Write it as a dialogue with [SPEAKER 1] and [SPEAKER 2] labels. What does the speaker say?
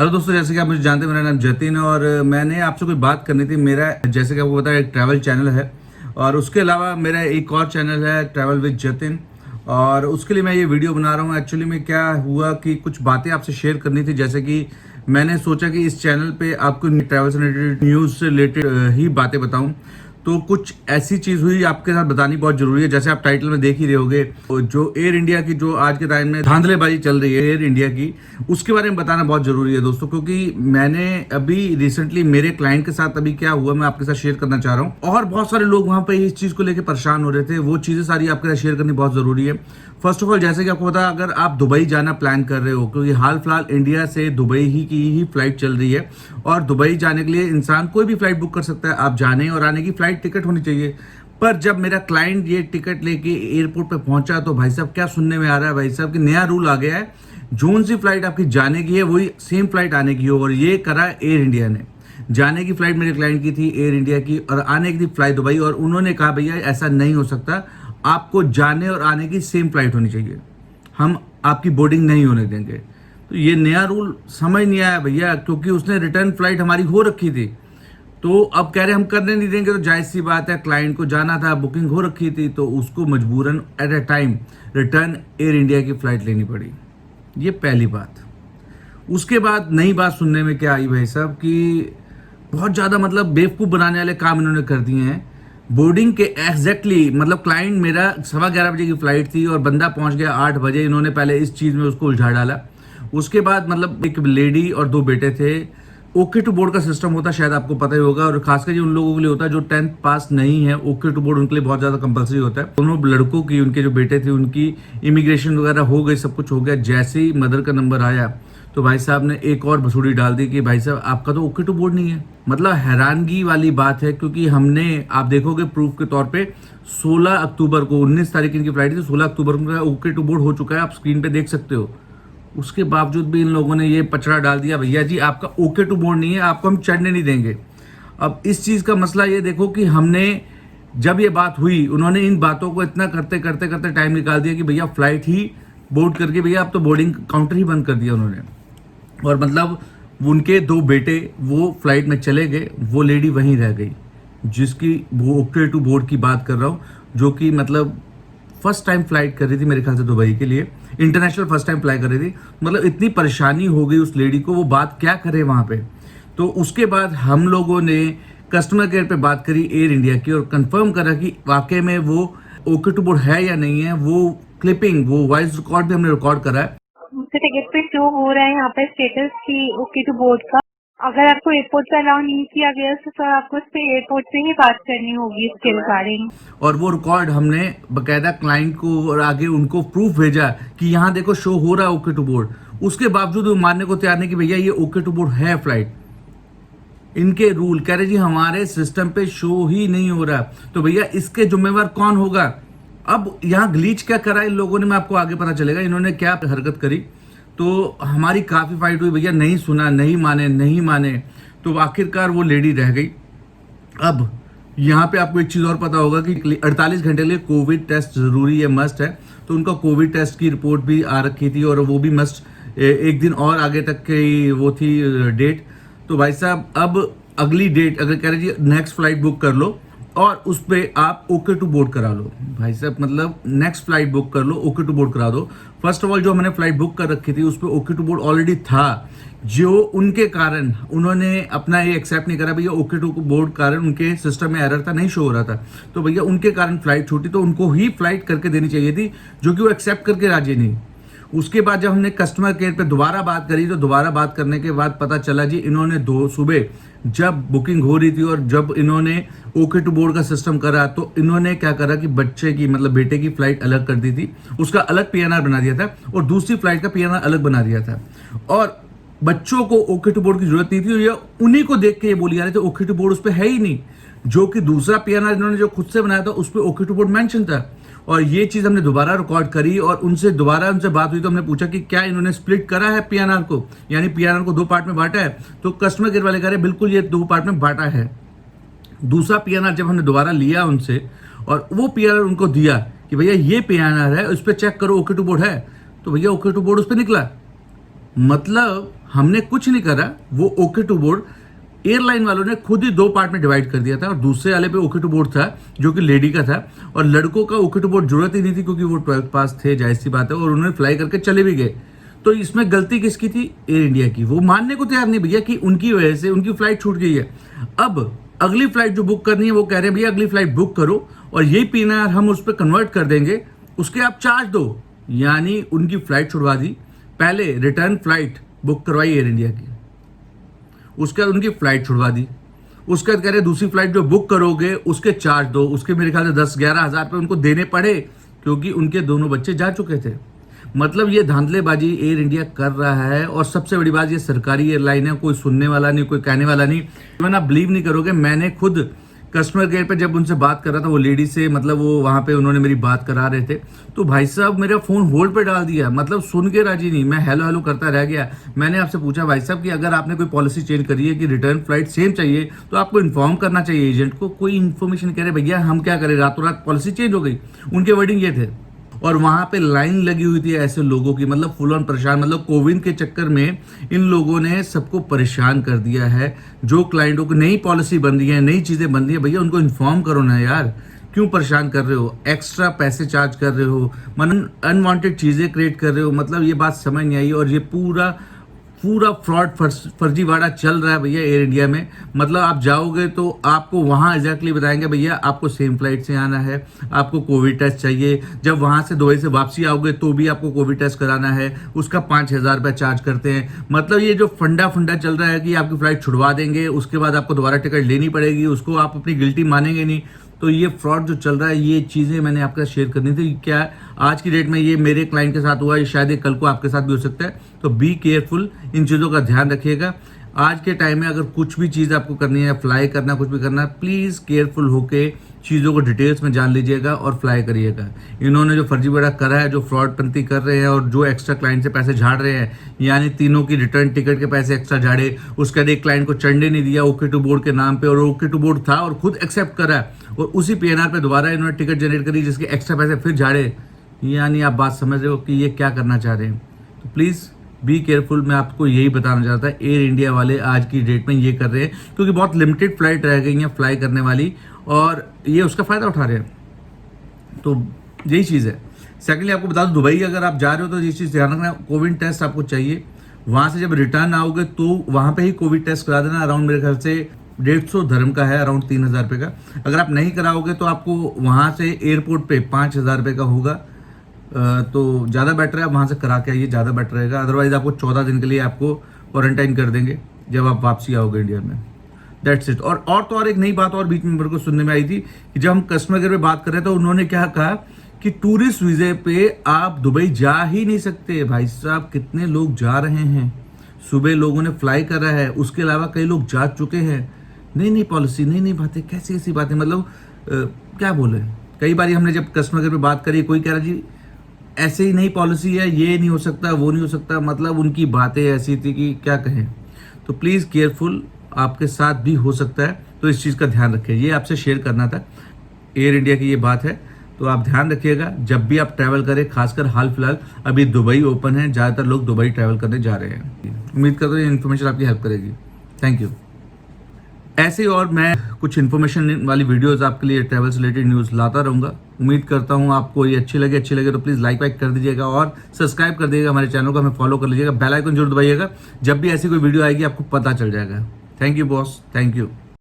[SPEAKER 1] Hello दोस्तों, जैसे कि आप मुझे जानते हैं, मेरा नाम जतिन है और मैंने आपसे कोई बात करनी थी। मेरा जैसे कि आपको पता है एक ट्रैवल चैनल है और उसके अलावा मेरा एक और चैनल है ट्रैवल विद जतिन, और उसके लिए मैं ये वीडियो बना रहा हूँ। एक्चुअली में क्या हुआ कि कुछ बातें आपसे शेयर करनी थी। जैसे कि मैंने सोचा कि इस चैनल पे आपको ट्रैवल से रिलेटेड, न्यूज़ से रिलेटेड ही बातें बताऊँ। तो कुछ ऐसी चीज़ हुई आपके साथ बतानी बहुत ज़रूरी है। जैसे आप टाइटल में देख ही रहे होगे, जो एयर इंडिया की जो आज के टाइम में धांधलेबाजी चल रही है एयर इंडिया की, उसके बारे में बताना बहुत ज़रूरी है दोस्तों। क्योंकि मैंने अभी रिसेंटली मेरे क्लाइंट के साथ अभी क्या हुआ मैं आपके साथ शेयर करना चाह रहा हूँ, और बहुत सारे लोग वहाँ पे इस चीज़ को लेकर परेशान हो रहे थे। वो चीज़ें सारी आपके साथ शेयर करनी बहुत ज़रूरी है। फर्स्ट ऑफ ऑल, जैसे कि आपको पता है, अगर आप दुबई जाना प्लान कर रहे हो, क्योंकि हाल फिलहाल इंडिया से दुबई ही फ्लाइट चल रही है, और दुबई जाने के लिए इंसान कोई भी फ्लाइट बुक कर सकता है। आप जाने और आने की फ्लाइट टिकट होनी चाहिए। पर जब मेरा क्लाइंट ये टिकट लेके एयरपोर्ट पे पहुंचा तो भाई साहब क्या सुनने में आ रहा है, भाई साहब कि नया रूल आ गया है, जोन सी फ्लाइट आपकी जाने की है वही सेम फ्लाइट आने की हो। और ये करा एयर इंडिया ने। जाने की फ्लाइट मेरे क्लाइंट की थी एयर इंडिया की, और आने की थी फ्लाई दुबई। और उन्होंने कहा भैया ऐसा नहीं हो सकता, आपको जाने और आने की सेम फ्लाइट होनी चाहिए, हम आपकी बोर्डिंग नहीं होने देंगे। तो ये नया रूल समझ नहीं आया भैया, क्योंकि उसने रिटर्न फ्लाइट हमारी हो रखी थी। तो अब कह रहे हम करने नहीं देंगे। तो जायज़ सी बात है, क्लाइंट को जाना था, बुकिंग हो रखी थी, तो उसको मजबूरन at a time return air India की फ़्लाइट लेनी पड़ी। ये पहली बात। उसके बाद नई बात सुनने में क्या आई भाई साहब कि बहुत ज़्यादा मतलब बेवकूफ़ बनाने वाले काम इन्होंने कर दिए हैं। बोर्डिंग के एग्जैक्टली मतलब क्लाइंट मेरा 11:15 बजे की फ़्लाइट थी और बंदा पहुंच गया 8 बजे। इन्होंने पहले इस चीज़ में उसको उलझा डाला। उसके बाद मतलब एक लेडी और 2 बेटे थे। ओके टू बोर्ड का सिस्टम होता है, शायद आपको पता ही होगा, और खासकर उन लोगों के लिए होता है जो 10th पास नहीं है। ओके टू बोर्ड उनके लिए बहुत ज़्यादा कंपलसरी होता है। दोनों लड़कों की, उनके जो बेटे थे, उनकी इमिग्रेशन वगैरह हो गई, सब कुछ हो गया। जैसे ही मदर का नंबर आया तो भाई साहब ने एक और भसूड़ी डाल दी कि भाई साहब आपका तो ओके टू बोर्ड नहीं है। मतलब हैरानगी वाली बात है, क्योंकि हमने, आप देखोगे प्रूफ के तौर पे, 16 अक्टूबर को, 19 तारीख इनकी फ्लाइट थी, 16 अक्टूबर को ओके टू बोर्ड हो चुका है, आप स्क्रीन पे देख सकते हो। उसके बावजूद भी इन लोगों ने ये पचड़ा डाल दिया, भैया जी आपका ओके टू बोर्ड नहीं है, आपको हम चढ़ने नहीं देंगे। अब इस चीज़ का मसला ये देखो कि हमने, जब ये बात हुई, उन्होंने इन बातों को इतना करते करते करते टाइम निकाल दिया कि भैया फ्लाइट ही बोर्ड करके, भैया अब तो बोर्डिंग काउंटर ही बंद कर दिया उन्होंने। और मतलब उनके 2 बेटे वो फ्लाइट में चले गए, वो लेडी वहीं रह गई, जिसकी वो ओके टू बोर्ड की बात कर रहा हूँ, जो कि मतलब फर्स्ट टाइम फ्लाइट कर रही थी मेरे ख्याल से दुबई के लिए, इंटरनेशनल फर्स्ट टाइम फ्लाई कर रही थी। मतलब इतनी परेशानी हो गई उस लेडी को, वो बात क्या करे वहाँ पे। तो उसके बाद हम लोगों ने कस्टमर केयर पे बात करी एयर इंडिया की, और कंफर्म करा कि वाकई में वो ओके टू बोर्ड है या नहीं है। वो क्लिपिंग, वो वॉइस रिकॉर्ड भी हमने रिकॉर्ड करा है।
[SPEAKER 2] मुझसे टिकट पे शो हो रहा है यहाँ पे स्टेटस की ओके टू बोर्ड का। अगर आपको एयरपोर्ट पे अलाउ नहीं किया गया तो सर आपको उस पे एयरपोर्ट से ही बात करनी होगी इसके रिगार्डिंग।
[SPEAKER 1] और वो रिकॉर्ड हमने बकायदा क्लाइंट को और आगे उनको प्रूफ भेजा कि यहाँ देखो शो हो रहा है ओके टू बोर्ड। उसके बावजूद वो मानने को तैयार नहीं कि भैया ये ओके टू बोर्ड है फ्लाइट। इनके रूल कह रहे जी हमारे सिस्टम पे शो ही नहीं हो रहा। तो भैया इसके जिम्मेवार कौन होगा? अब यहाँ ग्लीच क्या करा इन लोगों ने, मैं आपको आगे पता चलेगा इन्होंने क्या हरकत करी। तो हमारी काफ़ी फाइट हुई भैया, नहीं सुना, नहीं माने, नहीं माने। तो आखिरकार वो लेडी रह गई। अब यहाँ पे आपको एक चीज़ और पता होगा कि 48 घंटे के लिए कोविड टेस्ट ज़रूरी है, मस्ट है। तो उनका कोविड टेस्ट की रिपोर्ट भी आ रखी थी, और वो भी मस्ट एक दिन और आगे तक की वो थी डेट। तो भाई साहब अब अगली डेट, अगर कह रहे जी नेक्स्ट फ्लाइट बुक कर लो और उस पर आप ओके टू बोर्ड करा लो। भाई साहब मतलब नेक्स्ट फ्लाइट बुक कर लो, ओके टू बोर्ड करा दो। फर्स्ट ऑफ ऑल जो हमने फ्लाइट बुक कर रखी थी उस पर ओके टू बोर्ड ऑलरेडी था, जो उनके कारण उन्होंने अपना ये एक्सेप्ट नहीं करा। भैया ओके टू बोर्ड कारण उनके सिस्टम में एरर था, नहीं शो हो रहा था। तो भैया उनके कारण फ्लाइट छूटी, तो उनको ही फ्लाइट करके देनी चाहिए थी, जो कि वो एक्सेप्ट करके राजी नहीं। उसके बाद जब हमने कस्टमर केयर पे दोबारा बात करी, तो दोबारा बात करने के बाद पता चला जी इन्होंने सुबह जब बुकिंग हो रही थी और जब इन्होंने ओके टू बोर्ड का सिस्टम करा, तो इन्होंने क्या करा कि बच्चे की, मतलब बेटे की फ्लाइट अलग कर दी थी, उसका अलग पीएनआर बना दिया था, और दूसरी फ्लाइट का पीएनआर अलग बना दिया था। और बच्चों को ओके टू बोर्ड की जरूरत नहीं थी, ये उन्हीं को देख के ये बोली जा रहे थे ओके टू बोर्ड उस पर है ही नहीं, जो कि दूसरा पीएनआर इन्होंने जो खुद से बनाया था उस पर ओके टू बोर्ड मेंशन था। और ये चीज हमने दोबारा रिकॉर्ड करी और उनसे बात हुई, तो हमने पूछा कि क्या इन्होंने स्प्लिट करा है पीएनआर को, यानी पीएनआर को 2 पार्ट में बांटा है। तो कस्टमर केयर वाले कह रहे बिल्कुल ये 2 पार्ट में बांटा है। दूसरा पीएनआर जब हमने दोबारा लिया उनसे और वो पीएनआर उनको दिया कि भैया ये पीएनआर है, उस पर चेक करो ओके टू बोर्ड है, तो भैया ओके टू बोर्ड उस पर निकला। मतलब हमने कुछ नहीं करा, वो ओके टू बोर्ड एयरलाइन वालों ने खुद ही 2 पार्ट में डिवाइड कर दिया था और दूसरे वाले पे ओके टू बोर्ड था जो कि लेडी का था और लड़कों का ओके टू बोर्ड जरूरत ही नहीं थी क्योंकि वो 12th पास थे, जाहिर सी बात है, और उन्होंने फ्लाई करके चले भी गए। तो इसमें गलती किसकी थी? एयर इंडिया की। वो मानने को तैयार नहीं भैया कि उनकी वजह से उनकी फ्लाइट छूट गई है। अब अगली फ्लाइट जो बुक करनी है वो कह रहे हैं भैया अगली फ्लाइट बुक करो और यही पीएनआर हम उस पर कन्वर्ट कर देंगे, उसके आप चार्ज दो। यानी उनकी फ्लाइट छुड़वा दी। पहले रिटर्न फ्लाइट बुक करवाई एयर इंडिया की, उसके बाद उनकी फ्लाइट छुड़वा दी, उसके बाद कह रहे दूसरी फ्लाइट जो बुक करोगे उसके चार्ज दो। उसके मेरे ख्याल से 10-11 हज़ार रुपये उनको देने पड़े क्योंकि उनके दोनों बच्चे जा चुके थे। मतलब ये धांधलेबाजी एयर इंडिया कर रहा है। और सबसे बड़ी बात, ये सरकारी एयरलाइन है, कोई सुनने वाला नहीं, कोई कहने वाला नहीं। इवन आप बिलीव नहीं करोगे, मैंने खुद कस्टमर केयर पे जब उनसे बात कर रहा था, वो लेडी से, मतलब वो वहाँ पे उन्होंने मेरी बात करा रहे थे, तो भाई साहब मेरा फ़ोन होल्ड पे डाल दिया, मतलब सुन के राजी नहीं। मैं हेलो हेलो करता रह गया। मैंने आपसे पूछा भाई साहब कि अगर आपने कोई पॉलिसी चेंज करी है कि रिटर्न फ्लाइट सेम चाहिए तो आपको इन्फॉर्म करना चाहिए एजेंट को। कोई इन्फॉर्मेशन कह रहे भैया हम क्या करें, रातों रात पॉलिसी चेंज हो गई। उनके वर्डिंग ये थे। और वहाँ पे लाइन लगी हुई थी ऐसे लोगों की, मतलब फुल ऑन परेशान। मतलब कोविड के चक्कर में इन लोगों ने सबको परेशान कर दिया है। जो क्लाइंटों को नई पॉलिसी बन रही है, नई चीज़ें बन रही है, भैया उनको इन्फॉर्म करो ना यार, क्यों परेशान कर रहे हो, एक्स्ट्रा पैसे चार्ज कर रहे हो, मतलब अनवांटेड चीज़ें क्रिएट कर रहे हो। मतलब ये बात समझ नहीं आई। और ये पूरा फ्रॉड फर्जीवाड़ा चल रहा है भैया एयर इंडिया में। मतलब आप जाओगे तो आपको वहाँ एग्जैक्टली बताएंगे भैया आपको सेम फ्लाइट से आना है, आपको कोविड टेस्ट चाहिए। जब वहाँ से दुबई से वापसी आओगे तो भी आपको कोविड टेस्ट कराना है, उसका 5,000 रुपये चार्ज करते हैं। मतलब ये जो फंडा चल रहा है कि आपकी फ्लाइट छुड़वा देंगे, उसके बाद आपको दोबारा टिकट लेनी पड़ेगी, उसको आप अपनी गिल्टी मानेंगे नहीं। तो ये फ्रॉड जो चल रहा है, ये चीज़ें मैंने आपके साथ शेयर करनी थी। क्या आज की डेट में ये मेरे क्लाइंट के साथ हुआ है, शायद ये कल को आपके साथ भी हो सकता है। तो बी केयरफुल, इन चीज़ों का ध्यान रखिएगा। आज के टाइम में अगर कुछ भी चीज़ आपको करनी है, फ्लाई करना, कुछ भी करना, प्लीज़ केयरफुल होके चीज़ों को डिटेल्स में जान लीजिएगा और फ्लाई करिएगा। इन्होंने जो फर्जीवाड़ा करा है, जो फ्रॉडपंती कर रहे हैं और जो एक्स्ट्रा क्लाइंट से पैसे झाड़ रहे हैं, यानी तीनों की रिटर्न टिकट के पैसे एक्स्ट्रा झाड़े, उसके बाद एक क्लाइंट को चढ़ने नहीं दिया ओके टू बोर्ड के नाम पे, और ओके टू बोर्ड था और खुद एक्सेप्ट करा है, और उसी पीएनआर पे दोबारा इन्होंने टिकट जनरेट करी जिसके एक्स्ट्रा पैसे फिर झाड़े। यानी आप बात समझ रहे हो कि ये क्या करना चाह रहे हैं। तो प्लीज़ बी केयरफुल। मैं आपको यही बताना चाहता था, एयर इंडिया वाले आज की डेट में ये कर रहे हैं क्योंकि बहुत लिमिटेड फ्लाइट रह गई हैं फ्लाई करने वाली, और ये उसका फ़ायदा उठा रहे हैं। तो यही चीज़ है। सेकेंडली आपको बता दूं, दुबई अगर आप जा रहे हो तो ये चीज़ ध्यान रखना, कोविड टेस्ट आपको चाहिए। वहाँ से जब रिटर्न आओगे तो वहाँ पे ही कोविड टेस्ट करा देना। अराउंड मेरे ख्याल से 150 धर्म का है, अराउंड 3,000 रुपये का। अगर आप नहीं कराओगे तो आपको वहाँ से एयरपोर्ट पे 5,000 रुपये का होगा। तो ज़्यादा बेटर है आप वहाँ से करा के आइए, ज़्यादा बेटर रहेगा। अदरवाइज़ आपको 14 दिन के लिए आपको क्वारंटाइन कर देंगे जब आप वापसी आओगे इंडिया में। That's it. और तो और एक नई बात और बीच में मेरे को सुनने में आई थी कि जब हम कस्टमर केयर पे बात कर रहे थे तो उन्होंने क्या कहा कि टूरिस्ट वीज़े पे आप दुबई जा ही नहीं सकते। भाई साहब कितने लोग जा रहे हैं, सुबह लोगों ने फ्लाई करा है, उसके अलावा कई लोग जा चुके हैं। नई पॉलिसी, नई बातें, कैसी कैसी बातें, मतलब क्या बोले। कई बार हमने जब कस्टमर केयर पे बात करी, कोई कह रहा जी ऐसे ही नई पॉलिसी है, ये नहीं हो सकता, वो नहीं हो सकता। मतलब उनकी बातें ऐसी थी कि क्या कहें। तो प्लीज़ केयरफुल, आपके साथ भी हो सकता है, तो इस चीज़ का ध्यान रखिए। ये आपसे शेयर करना था, एयर इंडिया की ये बात है, तो आप ध्यान रखिएगा जब भी आप ट्रैवल करें। खासकर हाल फिलहाल अभी दुबई ओपन है, ज़्यादातर लोग दुबई ट्रैवल करने जा रहे हैं। उम्मीद करता हूँ ये इन्फॉर्मेशन आपकी हेल्प करेगी। Thank you. ऐसे और मैं कुछ इन्फॉर्मेशन वाली वीडियोस आपके लिए ट्रैवल से रिलेटेड न्यूज़ लाता रहूँगा। उम्मीद करता हूँ आपको ये अच्छी लगे तो प्लीज़ लाइक कर दीजिएगा और सब्सक्राइब कर दीजिएगा हमारे चैनल को, हमें फॉलो कर लीजिएगा, बेल आइकन जरूर दबाइएगा। जब भी ऐसी कोई वीडियो आएगी आपको पता चल जाएगा। Thank you boss, thank you.